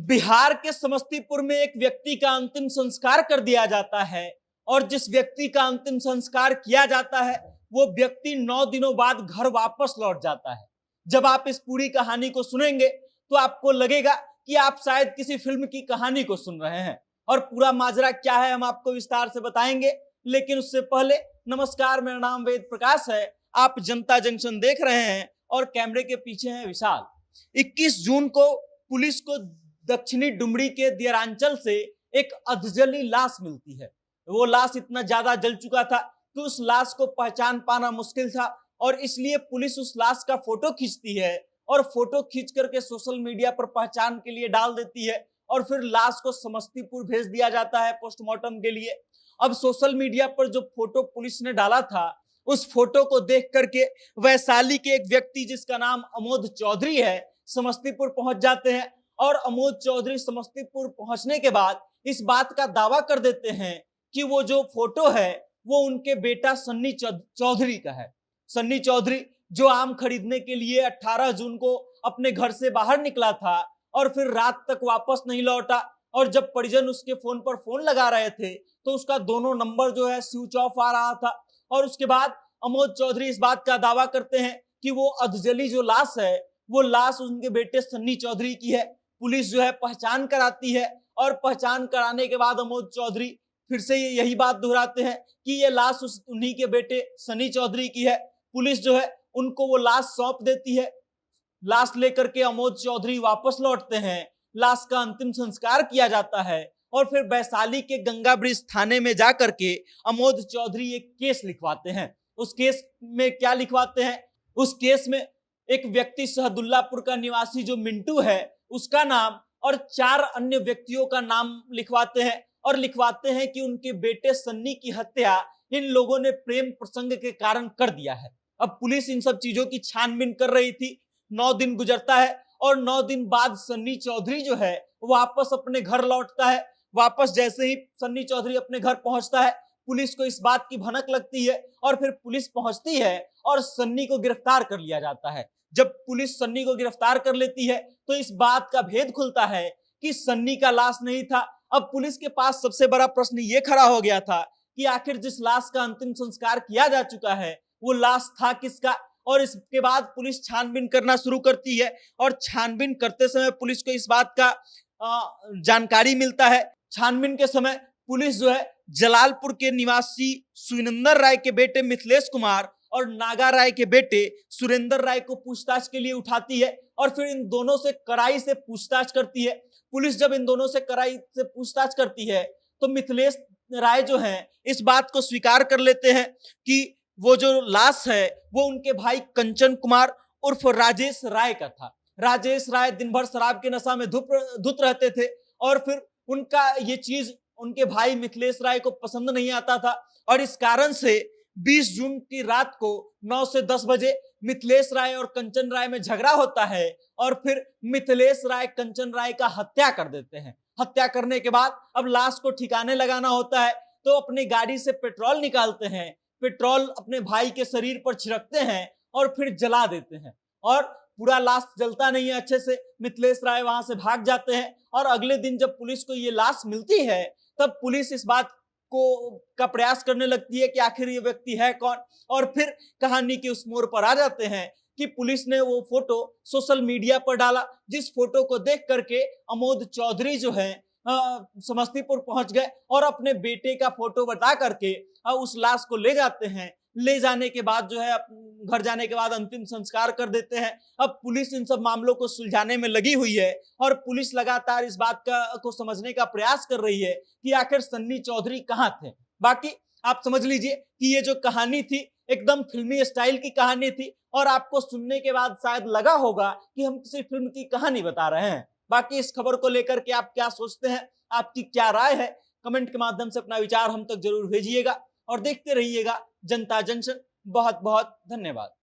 बिहार के समस्तीपुर में एक व्यक्ति का अंतिम संस्कार कर दिया जाता है और जिस व्यक्ति का अंतिम संस्कार किया जाता है वो व्यक्ति 9 दिनों बाद घर वापस लौट जाता है। जब आप इस पूरी कहानी को सुनेंगे तो आपको लगेगा कि आप शायद किसी फिल्म की कहानी को सुन रहे हैं और पूरा माजरा क्या है हम आपको विस्तार से बताएंगे। लेकिन उससे पहले नमस्कार, मेरा नाम वेद प्रकाश है, आप जनता जंक्शन देख रहे हैं और कैमरे के पीछे है विशाल। 21 जून को पुलिस को दक्षिणी डुमरी के दियरांचल से एक अधजली लाश मिलती है। वो लाश इतना ज्यादा जल चुका था कि उस लाश को पहचान पाना मुश्किल था और इसलिए पुलिस उस लाश का फोटो खींचती है और फोटो खींच करके सोशल मीडिया पर पहचान के लिए डाल देती है और फिर लाश को समस्तीपुर भेज दिया जाता है पोस्टमार्टम के लिए। अब सोशल मीडिया पर जो फोटो पुलिस ने डाला था उस फोटो को देख करके वैशाली के एक व्यक्ति जिसका नाम अमोद चौधरी है समस्तीपुर पहुंच जाते हैं और अमोद चौधरी समस्तीपुर पहुंचने के बाद इस बात का दावा कर देते हैं कि वो जो फोटो है वो उनके बेटा सन्नी चौधरी का है। सन्नी चौधरी जो आम खरीदने के लिए 18 जून को अपने घर से बाहर निकला था और फिर रात तक वापस नहीं लौटा और जब परिजन उसके फोन पर फोन लगा रहे थे तो उसका दोनों नंबर जो है स्विच ऑफ आ रहा था। और उसके बाद अमोद चौधरी इस बात का दावा करते हैं कि वो अधजली जो लाश है वो लाश उनके बेटे सन्नी चौधरी की है। पुलिस जो है पहचान कराती है और पहचान कराने के बाद अमोद चौधरी फिर से यही बात दोहराते हैं कि ये लाश उन्हीं के बेटे सन्नी चौधरी की है। पुलिस जो है उनको वो लाश सौंप देती है। लाश लेकर के अमोद चौधरी वापस लौटते हैं, लाश का अंतिम संस्कार किया जाता है और फिर वैशाली के गंगा ब्रिज थाने में जाकर के अमोद चौधरी एक केस लिखवाते हैं। उस केस में क्या लिखवाते हैं? उस केस में एक व्यक्ति सहदुल्लापुर का निवासी जो मिंटू है उसका नाम और 4 अन्य व्यक्तियों का नाम लिखवाते हैं और लिखवाते हैं कि उनके बेटे सन्नी की हत्या इन लोगों ने प्रेम प्रसंग के कारण कर दिया है। अब पुलिस इन सब चीजों की छानबीन कर रही थी। 9 दिन गुजरता है और 9 दिन बाद सन्नी चौधरी जो है वापस अपने घर लौटता है। वापस जैसे ही सन्नी चौधरी अपने घर पहुंचता है पुलिस को इस बात की भनक लगती है और फिर पुलिस पहुंचती है और सन्नी को गिरफ्तार कर लिया जाता है। जब पुलिस सन्नी को गिरफ्तार कर लेती है तो इस बात का भेद खुलता है कि सन्नी का लाश नहीं था। अब पुलिस के पास सबसे बड़ा प्रश्न ये खड़ा हो गया था कि आखिर जिस लाश का अंतिम संस्कार किया जा चुका है वो लाश था किसका। और इसके बाद पुलिस छानबीन करना शुरू करती है और छानबीन करते समय पुलिस को इस बात का जानकारी मिलता है। छानबीन के समय पुलिस जो है जलालपुर के निवासी सुरेंद्र राय के बेटे मिथिलेश कुमार और नागा राय के बेटे सुरेंद्र राय को पूछताछ के लिए उठाती है और फिर इन दोनों से कड़ाई से पूछताछ करती है। पुलिस जब इन दोनों से कड़ाई से पूछताछ करती है तो मिथिलेश राय जो हैं इस बात को स्वीकार कर लेते हैं कि वो जो लाश है वो उनके भाई कंचन कुमार उर्फ राजेश राय का था। राजेश राय दिन भर शराब के नशा में धुत रहते थे और फिर उनका ये चीज उनके भाई मिथिलेश राय को पसंद नहीं आता था और इस कारण से 20 जून की रात को 9 से 10 बजे मिथिलेश राय और कंचन राय में झगड़ा होता है और फिर मिथिलेश राय कंचन राय का हत्या कर देते हैं। हत्या करने के बाद अब लाश को ठिकाने लगाना होता है तो अपनी गाड़ी से पेट्रोल निकालते हैं, पेट्रोल अपने भाई के शरीर पर छिड़कते हैं और फिर जला देते हैं और पूरा लाश जलता नहीं है अच्छे से। मिथिलेश राय वहां से भाग जाते हैं और अगले दिन जब पुलिस को ये लाश मिलती है तब पुलिस इस बात का प्रयास करने लगती है कि आखिर ये व्यक्ति है कौन। और फिर कहानी के उस मोड़ पर आ जाते हैं कि पुलिस ने वो फोटो सोशल मीडिया पर डाला जिस फोटो को देख करके अमोद चौधरी जो है समस्तीपुर पहुंच गए और अपने बेटे का फोटो बता करके उस लाश को ले जाते हैं। ले जाने के बाद जो है घर जाने के बाद अंतिम संस्कार कर देते हैं। अब पुलिस इन सब मामलों को सुलझाने में लगी हुई है और पुलिस लगातार इस बात को समझने का प्रयास कर रही है कि आखिर सन्नी चौधरी कहाँ थे। बाकी आप समझ लीजिए कि ये जो कहानी थी एकदम फिल्मी स्टाइल की कहानी थी और आपको सुनने के बाद शायद लगा होगा कि हम किसी फिल्म की कहानी बता रहे हैं। बाकी इस खबर को लेकर के आप क्या सोचते हैं, आपकी क्या राय है, कमेंट के माध्यम से अपना विचार हम तक जरूर भेजिएगा और देखते रहिएगा जनता जंक्शन। बहुत बहुत धन्यवाद।